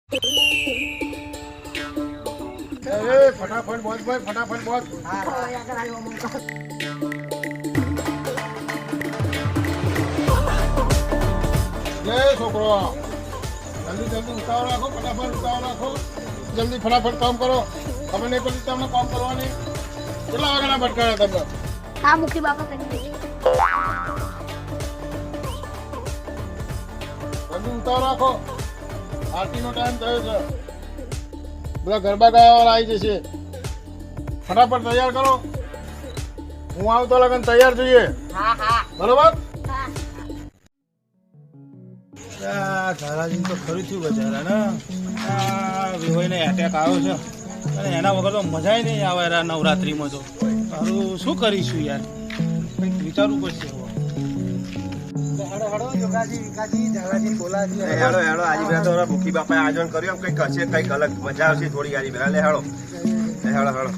ફટાફટ બોલ ભાઈ, ફટાફટ બોલ. જય છોકરો, જલ્દી જલ્દી ઉતાવળ રાખો, ફટાફટ ઉતાવળ રાખો, જલ્દી ફટાફટ કામ કરો. ખબર નહીં પડતી તમને કામ કરવાની. કેટલા વાગ્યાના ભટકાયા તમે? હા મુખી બાપા કરી દે. જલ્દી ઉતાવળ રાખો, આરતીનો ટાઈમ થયો છે. બધા ગરબા ગાવાવાળા આવી જશે. ફટાફટ તૈયાર કરો. હું આવતો લગન તૈયાર જોઈએ. બરોબર? ધારાજી તો ખરું થયું બચારા ને. વિહોઈને એટેક આવ્યો છે અને એના વગર તો મજા નહીં આવે યાર નવરાત્રીમાં. તો તારું શું કરીશું યાર, કંઈક વિચારવું પડશે. મુખી બાપાએ આયોજન કર્યું, કંઈક હશે, કંઈક અલગ મજા આવશે થોડી ગાડી પેલા. લે હેડો, હેડો.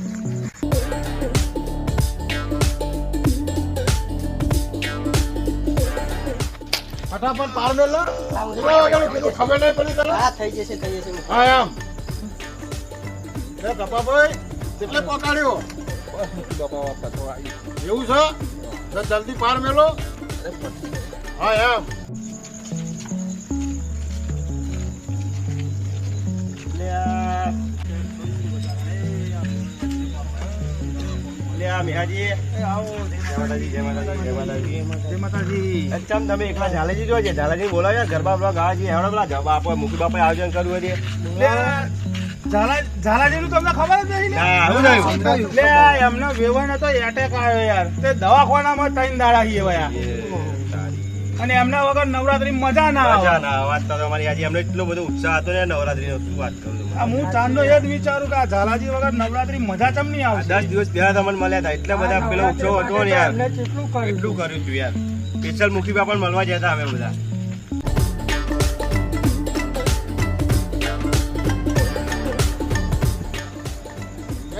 ફટાફટ પાર મેલો. કેટલા વાગ્યાનું કીધું? ખબર નહીં પડી તને? થઈ જશે. હા એમ. એ કપાભાઈ કેટલે પહોંચાડ્યો? એવું છે? તો જલ્દી પાર મેલો. હા એમ. તમે એકલા ઝાલાજી જો છે, ઝાલાજી બોલાવ્યા ગરબા બરબા ગાવા છીએ. હેડો પેલા બાપા મુખી બાપાએ આયોજન કર્યું હતું. ઝાલાજી નું તમને ખબર જ નહીં? એમનો વેવાઈને તો એટેક આવ્યો યાર. તે દવાખાનામાં 3 દાડા છીએ યાર. અને એમના વગર નવરાત્રી મજા ના આવે. વાત તો તમારી આજે એમનો એટલો બધો ઉત્સાહ હતો ને નવરાત્રીનો. શું વાત કરું. હું ચાંદો એ જ વિચારું કે આ ઝાલાજી વગર નવરાત્રી મજા ચમ નહીં આવશે. 10 દિવસ પહેલા તમને મળ્યા હતા, એટલા બધા પેલો ઉત્સવ હતો ને યાર. એટલું કર્યું હતું યાર. સ્પેશિયલ મુખી બાપાને મળવા જતા અમે બધા.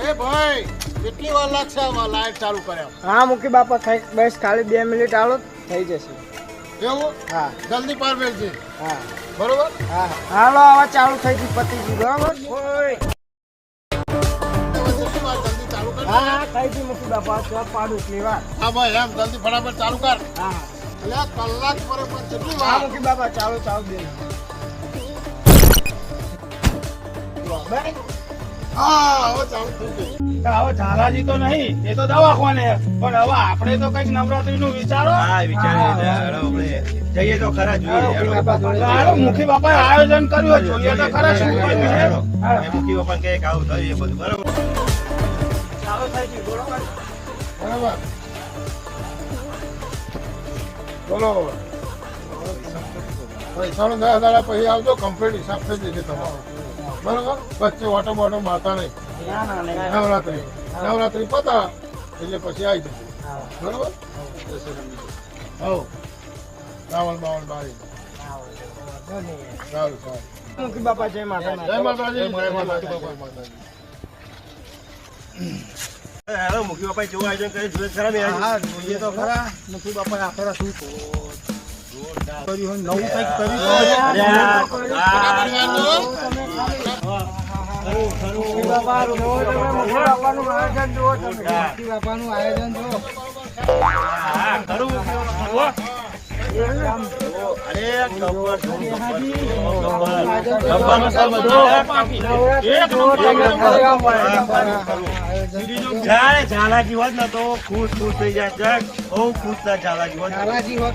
એ ભાઈ કેટલી વાર લાગશે આમાં લાઈટ ચાલુ કર્યા? હા મુખી બાપા થઈ બસ ખાલી 2 મિનિટ આવો થઈ જશે. એવું? હા જલ્દી પાર મેળશે. હા બરોબર? હા હાલો આવા ચાલુ થઈ ગઈ પતી ગઈ. બરાબર? કેટલી વાર જલ્દી ચાલુ કર. હા થઈ ગઈ મુખી બાપા. તો પાડું એટલી વાર. હા ભાઈ એમ જલ્દી ફટાફટ ચાલુ કર. હા એટલે કલાક પર પણ કેટલી હા વાર? મુખી બાપા ચાલુ દે. હા હવે ચાલુ થઈ ગઈ. હવે ઝાલાજી તો નહીં, એ તો દવાખાને. પણ હવે આપણે તો કઈક નવરાત્રી નું વિચારો. હા વિચારીએ જઈએ તો ખરા જોઈએ. હાલો, મુખી બાપાએ આયોજન કર્યું, જોઈએ તો ખરા શું કર્યું છે. મુખી બાપાને કઈક આવું થયું એ બધું. બરોબર? ચાલો થઈ ગયું. બરોબર. બરાબર. બોલો પૈસાનો 10 દાડા પછી આવજો. કમ્પ્લીટ હિસાબ થઈ જશે તમારો. બરોબર? વચ્ચે ઓટો બોટો મારતા નહીં. નવરાત્રી પતા એટલે પછી આવી જશે. બરોબર? હવ રાવણ બાવણ બારી. સારું સારું. મુખી બાપા જય માતા. જય માતાજી. જય માતાજી. હેલો મુખી બાપાએ જેવું આયોજન કર્યું જોઈએ ખરા મેં. હા જોઈએ તો ખરા. મુખી બાપાએ આપણે શું કર્યું, નવું કંઈક કર્યું. મુખી બાપા જુઓ તમે. મુખી બાપાનું આયોજન જુઓ તમે. મુખી બાપાનું આયોજન જુઓ. ઝાલાજી હોત ને તો ખુશ થઈ જાય. બહુ ખુશ થાય ઝાલાજી હોત. ઝાલાજી હોત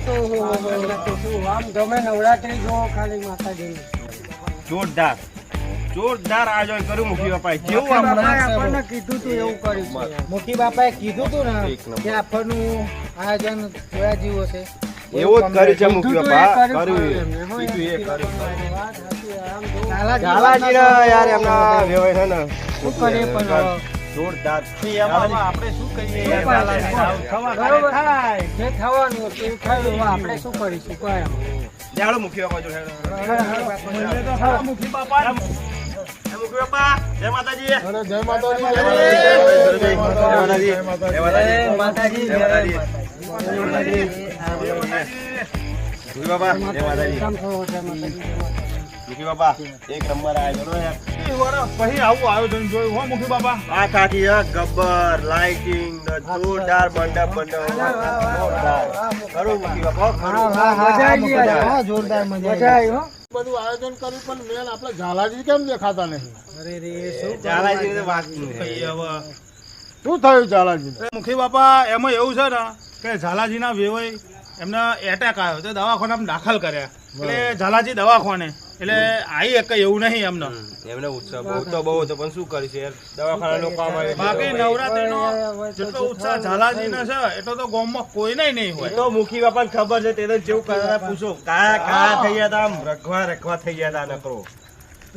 તો શું આમ ગમે નવરાત્રી જુઓ ખાલી માતાજી. જોરદાર આયોજન કર્યું મુખી બાપાએ. મુખી બાપાએ આપણને કીધું તું એવું કર્યું છે. મુખી બાપાએ કીધું તું ને કે આપણનું આયોજન જોયા જેવું છે. એવું જ કર્યું છે મુખી બાપા. ઝાલાજી યાર એમના વ્યવહાર છે ને શું કરીએ પણ જોરદાર. આપણે શું કરીએ? બરોબર થાય જે થવાનું હતું એ થયું. આપણે શું કરીશું? કોઈ જાડો મુખી બાપા જોડે. મુખી બાપા મુખી બાપા જય માતાજી. અરે જય માતાજી. જય માતાજી. જય માતાજી. માતાજી જય માતાજી. મુખી બાપા જય માતાજી. કામ થયો છે માતાજી. મુખી બાપા એક નંબર આયોજન હો યાર. એ વરસ પછી આવું આયોજન જોયું હો મુખી બાપા. આ કાકી ગબ્બર લાઇટિંગ જોરદાર મંડપ જોરદાર ખરું મુખી બાપા ખરું. મજા આવી ગઈ આજે. હા, જોરદાર મજા આવી હો. બધું આયોજન કર્યું પણ મેન આપણે ઝાલાજી કેમ દેખાતા નહીં? અરે રે શું ઝાલાજીની તો વાત નહીં. કહીએ હવે. શું થયું ઝાલાજી? મુખી બાપા એમાં એવું છે ને કે ઝાલાજીના વેવાઈ એમને એટેક આવ્યો તો દવાખાનામાં દાખલ કર્યા. એટલે ઝાલાજી દવાખાને એટલે આવી એક એવું નહીં એમને. એમને ઉત્સાહ બહુ તો બહુ હતો પણ શું કરીશું યાર દવાખાનાનું કામ આવે. બાકી નવરાત્રીનો જેટલો ઉત્સાહ ઝાલાજીનો છે એટલો તો ગામમાં કોઈને નહીં એ હોય. તો મુખી બાપાને ખબર છે તે તો જેવું કરતા પૂછો કાયા થઈ ગયા હતા આમ રખવા થઈ ગયા હતા નકરો.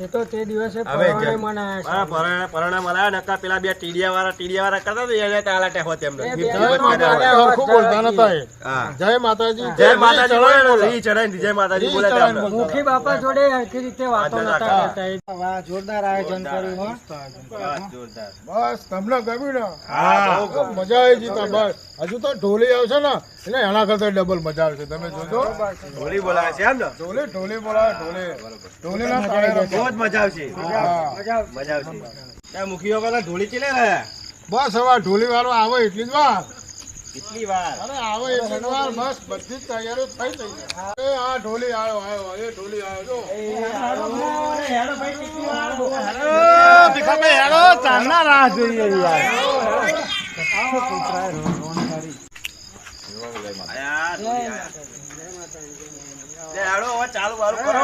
એ તો તે દિવસે હવે પરણે મનાયા છે. પરણા મરાયા નકા પેલા બે ટીડિયા વાળા કરતા હતા એને તાલાટે હોત એમને. એ જય બે માતાજી હરખું બોલતા નતા એ. હા. જય માતાજી જય માતાજી બોલે ઈ ચડાઈ જય માતાજી બોલે ઈ ચડાઈને આપણે. મુખી બાપા જોડે હરખી રીતે વાતો હા, નતા હા. કરતા. વાહ, જોરદાર આયોજન કર્યું હો. બસ જોરદાર. બસ તમને ગમ્યું ને? હા બહુ તો મજા આવી જીતા બસ. હજુ તો ઢોલી આવશે ને એટલે એના કરતા ડબલ મજા આવશે. તમે જોજો ઢોલી બોલાવે છે એમ ને ઢોલી બોલાવે ઢોલી ના તાળે બહુ રમો. જ મજા આવશે હા. મજા આવશે ત્યાં મુખી બાપા ઢોલી ચીલે રહ્યા બસ હવે ઢોલી વાળો આવે એટલી જ વાર. કેટલી વાર અરે આવે એટલી જ વાર. બસ બધી જ તૈયારીઓ થઈ ગઈ છે. એ હા ઢોલી આવ્યો એ ઢોલી આવ્યો ભીખાભાઈ હેડો ચાંદના રાહ જોઈએ યાર. આયા, ઢોલી આયા. લે, હાલો, હવે ચાલુ વાળું કરો.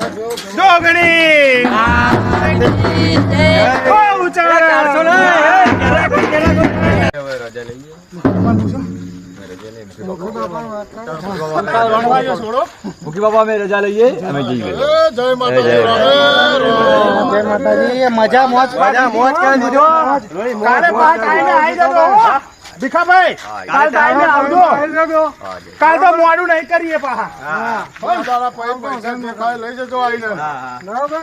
જોગણી ઓ ઉચારા મુખી બાપા અમે રજા લઈએ અમે જઈએ જય માતાજી જય માતાજી મજા મોજ મોજ કરી દીધો કાલે પાંચ આઈને આવી જજો ભીખાભાઈ કાલ ટાઈમે આવજો કાલ તો મોડું નહીં કરીએ પાછા તારા પૈસા દેખાય લઈ જજો આવીને બરોબર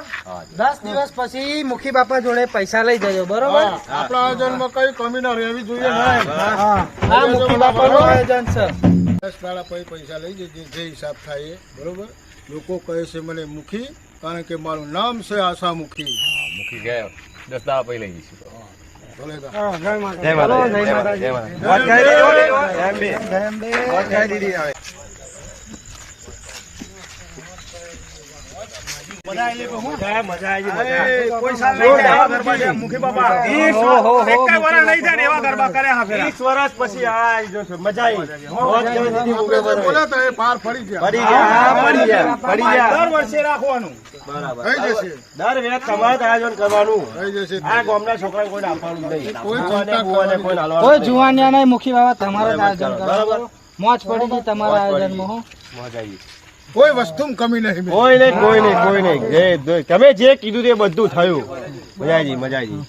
10 દિવસ પછી મુખી બાપા જોડે પૈસા લઈ જજો બરોબર આપણા આયોજનમાં કઈ કમી ના રહેવી જોઈએ નહીં આ મુખી બાપાનું આયોજન છે 10 દાડા પછી પૈસા લઈ જજે જે હિસાબ થાય એ બરોબર લોકો કહે છે મને મુખી કારણ કે મારું નામ છે આશા મુખી મુખી ગયા 10 દાડા પછી લઈ જઈશું ભલે કા. જય માતાજી જય માતાજી જય માતાજી મોજ કરી દીધી મોજ કરી દીધી હવે મજા આવી ગઈ હું મજા આવી કોઈ સાલ નહીં થાય એવા ગરબા છે મુખી બાપા એક કઈ વરા નહીં થાય ને એવા ગરબા કર્યા હા ફેરા 20 વર્ષ પછી આ જો મજા આવી મોજ કરી દીધી મુખી આપણે જે બોલ્યા તા એ પાર ફરી ગયા પડી ગયા પડી ગયા દર વર્ષે રાખવાનું થઈ જશે દર વેત તમારે આયોજન કરવાનું થઈ જશે આ ગામના છોકરાને કોઈ આપવાનું નહીં કોઈ ચિંતા કોઈ કરવાની હાલવાનું કોઈ જુવાનિયા નહીં મુખી બાબા તમારે જ આયોજન કરવાનું મોજ પડી ગઈ તમારા આયોજનમાં હો મજા આવી કોઈ વસ્તુમાં કમી નહીં કોઈ નહીં કોઈ નહીં કોઈ નહીં તમે જે કીધું તે બધું થયું મજા આવી મજા આવી